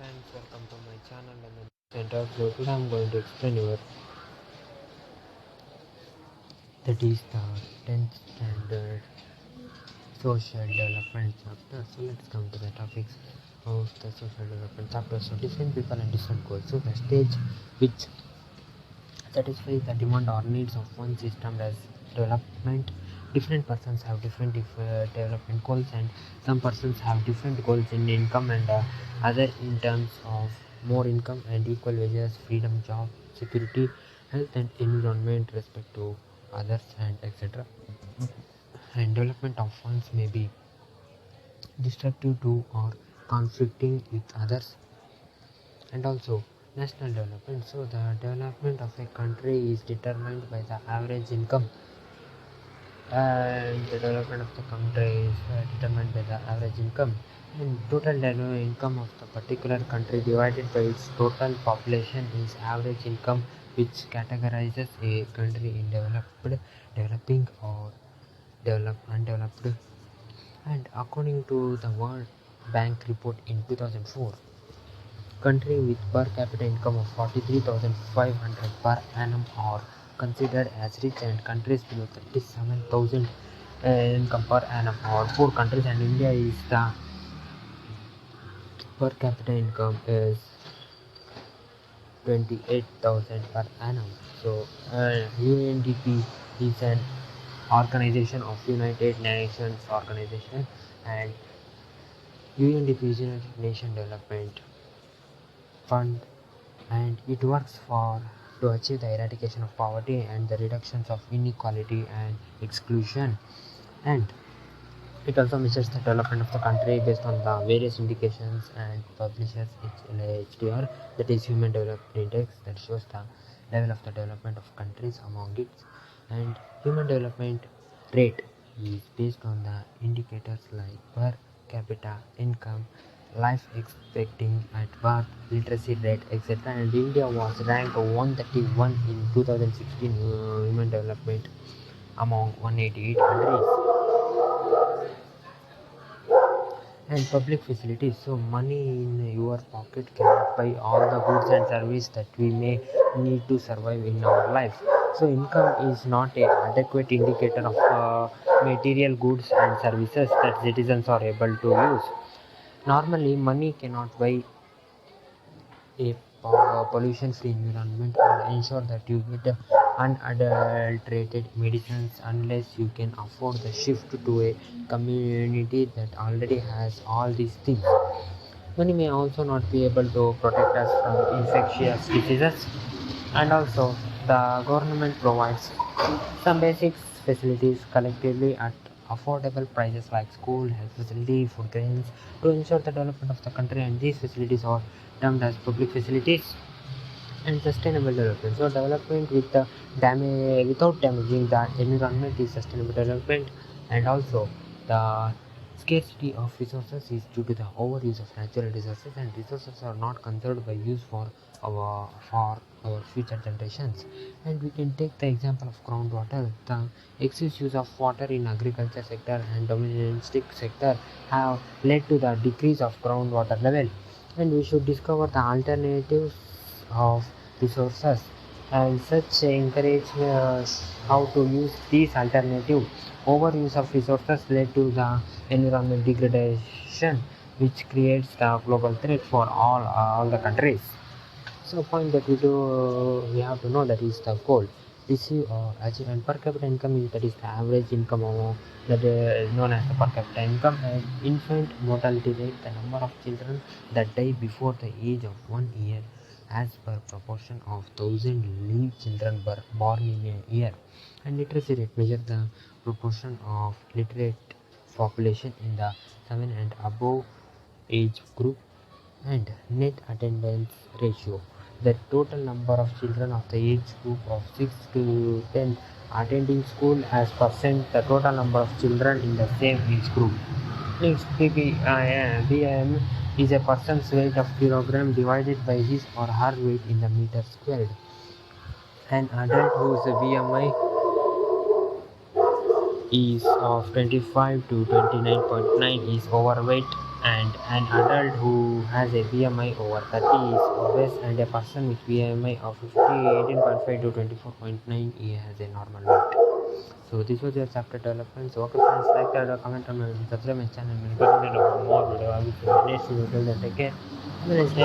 friends, welcome to my channel and Center. So today I'm going to explain you that is the 10th standard social development chapter. So let's come to the topics of the social development chapter. So different people and different goals. So the stage which satisfies the demand or needs of one system as development. Different persons have different development goals, and some persons have different goals in income and other in terms of more income and equal wages, freedom, job security, health and environment, respect to others, and etc. And development of funds may be destructive to or conflicting with others. And also national development. So the development of a country is determined by the average income, and the development of the country is determined by the average income and total income of the particular country divided by its total population is average income, which categorizes a country in developed, developing or undeveloped. And according to the World Bank report in 2004, country with per capita income of 43,500 per annum are considered as rich, and countries below 37,000 income per annum are poor countries. And India is the per capita income is 28,000 per annum. So UNDP is an organization of United Nations organization, and UNDP is United Nations Development Fund, and it works for to achieve the eradication of poverty and the reductions of inequality and exclusion. And it also measures the development of the country based on the various indications and publishes its HDR, that is Human Development Index, that shows the level of the development of countries among it. And human development rate is based on the indicators like per capita income, life expecting at birth, literacy rate, etc. And India was ranked 131 in 2016 human development among 188 countries. And public facilities. So money in your pocket cannot buy all the goods and services that we may need to survive in our life. So income is not a adequate indicator of material goods and services that citizens are able to use. Normally money cannot buy a pollution-free environment or ensure that you get unadulterated medicines unless you can afford the shift to a community that already has all these things. Money may also not be able to protect us from infectious diseases, and also the government provides some basic facilities collectively at affordable prices like school, health facility, food grains to ensure the development of the country, and these facilities are termed as public facilities. And sustainable development. So development with the without damaging the environment is sustainable development. And also the scarcity of resources is due to the overuse of natural resources, and resources are not conserved by use for our future generations. And we can take the example of groundwater. The excess use of water in agriculture sector and domestic sector have led to the decrease of groundwater level, and we should discover the alternatives of resources, and such encourage how to use these alternative. Overuse of resources led to the environment degradation, which creates the global threat for all the countries. So point that we have to know, that is the goal. Receive or achieve, and per capita income is, that is the average income of that is known as the per capita income. And infant mortality rate, the number of children that die before the age of 1 year as per proportion of 1,000 live children born in a year. And literacy rate measure the proportion of literate population in the 7 and above age group. And net attendance ratio, the total number of children of the age group of 6 to 10 attending school as percent the total number of children in the same age group. Next, BM is a person's weight of kilogram divided by his or her weight in the meter squared. An adult whose BMI is of 25 to 29.9 is overweight, And an adult who has a BMI over 30 is obese, and a person with BMI of 50, 18.5 to 24.9 he has a normal weight. So this was your chapter development. So okay friends, like that, comment on my subscribe my channel, and more video. I will see you next video. Till then, take care. Have a nice day.